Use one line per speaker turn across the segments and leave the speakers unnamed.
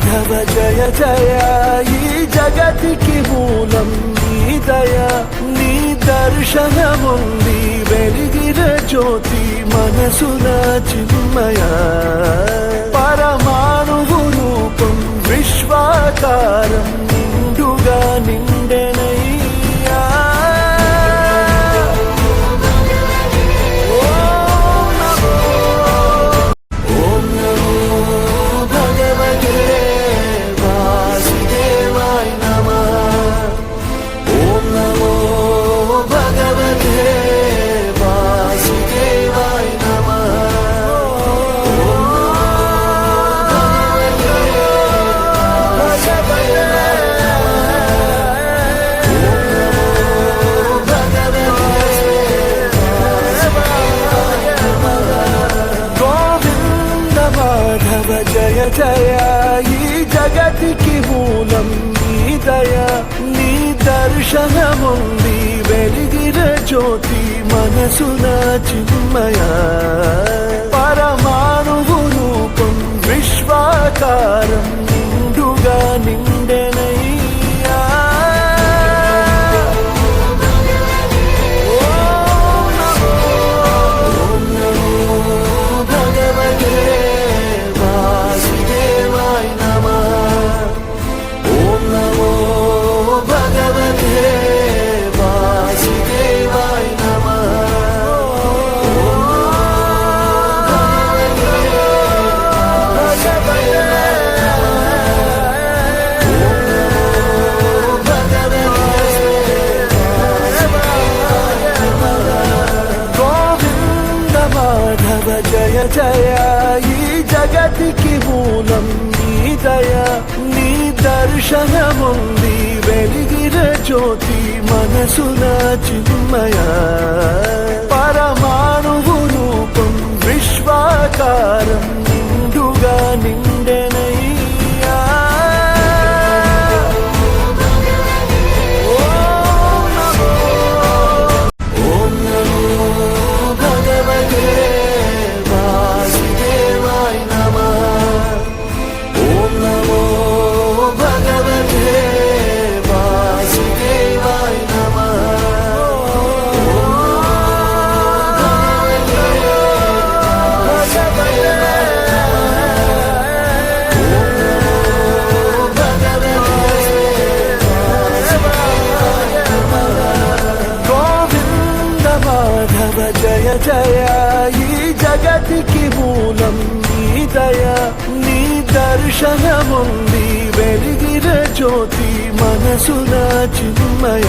మాధవ జయ జయ ఈ జగతికి మూలం నీ దయ నీ దర్శనముంది వెలిగిన జ్యోతి మనసున చిన్మయ పరమాణువు రూపం విశ్వాకారం నిండుగా నిండెనయ్యా జయ జయ ఈ జగతికి మూలం నీ దయ నీ దర్శనముంది వెలిగిన జ్యోతి మనసున చిన్మయ పరమాణువు రూపం విశ్వాకారం నిండుగా నిండెనయ్యా జయ జయ ఈ జగతికి మూలం నీ దయ నీ దర్శనముంది వెలిగిన జ్యోతి మనసున చిన్మయ పరమాణువు రూపం విశ్వాకారం నిండుగా నిండెనయ్యా జయ జయ ఈ జగతికి మూలం నీ దయ నీ దర్శనముంది వెలిగిన జ్యోతి మనసున చిన్మయ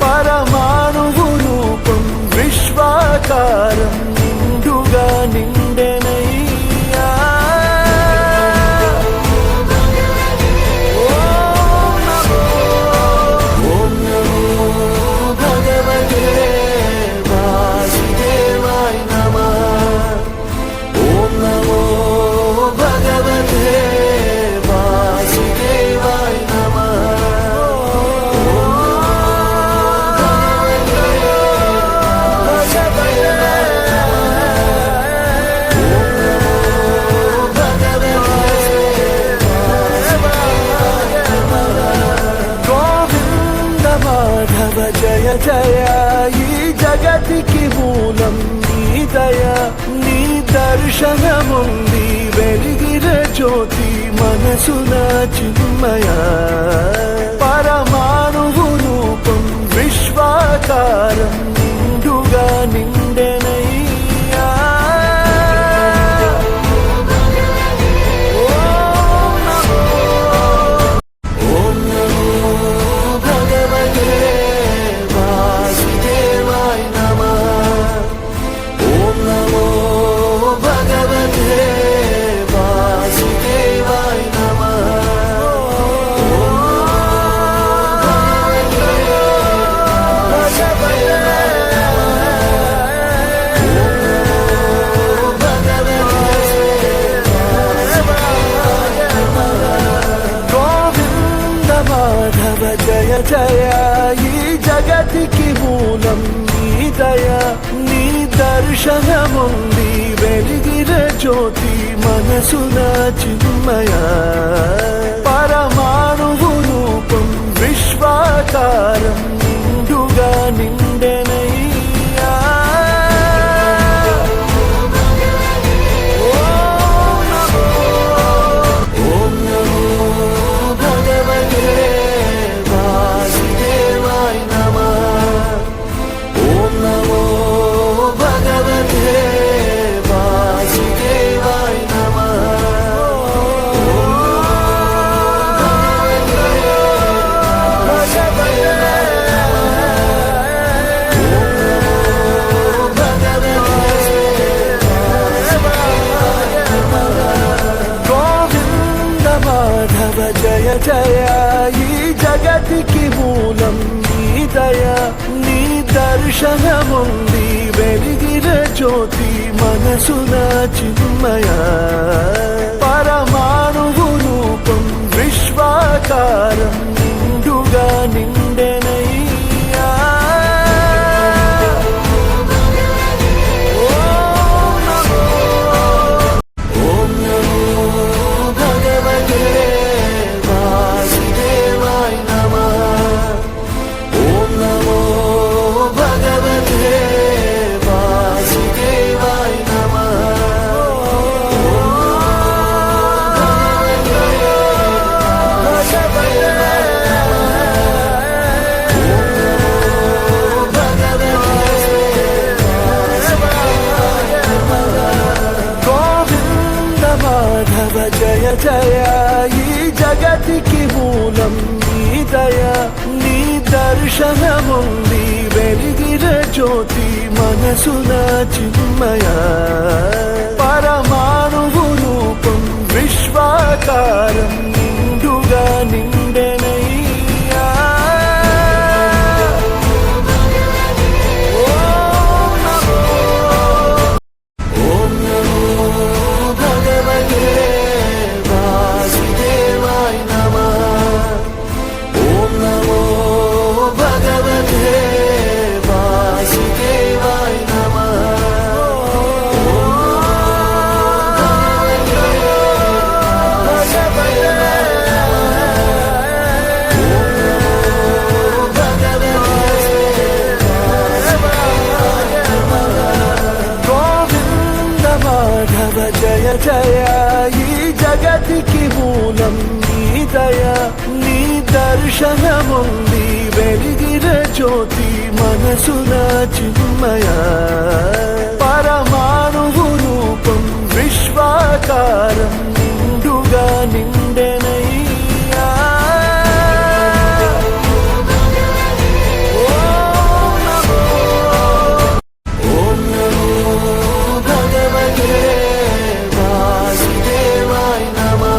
పరమాణువు రూపం విశ్వాకారం నిండుగా నిండెనయ్యా జయ జయ ఈ జగతికి మూలం నీ దయ నీ దర్శనముంది వెలిగిన జ్యోతి మనసున చిన్మయ పరమాణువు రూపం విశ్వాకారం నిండుగా నిండెనయ్యా జయ జయ ఈ జగతికి మూలం నీ దయ నీ దర్శనముంది వెలిగిన జ్యోతి మనసున చిన్మయ పరమాణువు రూపం విశ్వాకారం నిండుగా నిండెనయ్యా ఓం నమో భగవతే వాసుదేవాయ నమః ఓం నమో భగవతే వాసుదేవాయ నమః మాధవ జయ జయ ఈ జగతికి మూలం నీ దయ నీ దర్శనముంది వెలిగిన జ్యోతి మనసున చిన్మయ పరమాణువు రూపం విశ్వాకారం నిండుగా నిండెనయ్యా ఓం నమో భగవతే వాసుదేవాయ నమః ఓం నమో భగవతే వాసుదేవాయ నమః గోవింద మాధవ జయ జయ ఈ జగతికి మూలం నీ దయ నీ దర్శనముంది వెలిగిన జ్యోతి మనసున చిన్మయ పరమాణువు రూపం విశ్వాకారం నిండుగా నిండెనయ్యా ఓం నమో భగవతే వాసుదేవాయ నమః ఓం నమో భగవతే వాసుదేవాయ నమః గోవింద మాధవ జయ జయ ఈ జగతికి మూలం నీ దయ నీ దర్శనముంది వెలిగిన జ్యోతి మనసున చిన్మయ పరమాణువు రూపం విశ్వాకారం నిండుగా నిండెనయ్యా ఓం నమో భగవతే వాసుదేవాయ నమః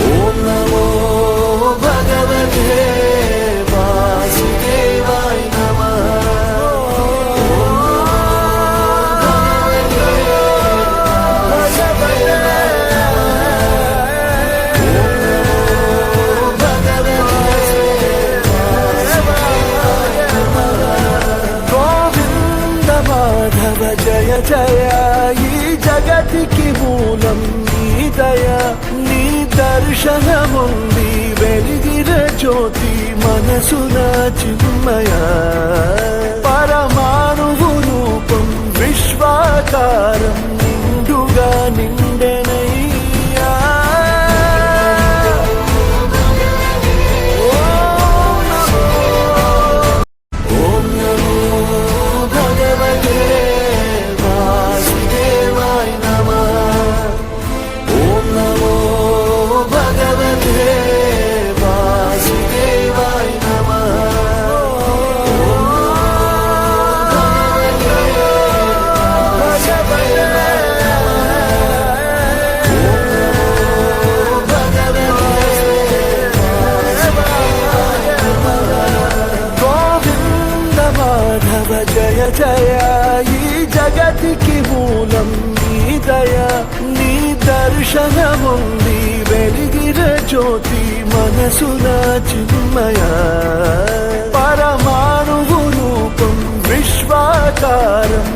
ఓం నమో భగవతే వాసుదేవాయ నమః గోవింద మాధవ జయ జయ ఈ జగతికి మూలం నీ దయ నీ దర్శనముంది వెలిగిన జ్యోతి మనసున చిన్మయ పరమాణువు రూపం విశ్వాకారం నిండుగా నిండెనయ్యా ఓం నమో భగవతే వాసుదేవాయ నమః ఓం నమో భగవతే వాసుదేవాయ నమః గోవింద మాధవ జయ జయ ఈ జగతికి మూలం నీ దయ నీ దర్శనముంది వెలిగిన జ్యోతి మనసున చిన్మయ పరమాణువు రూపం సాకారం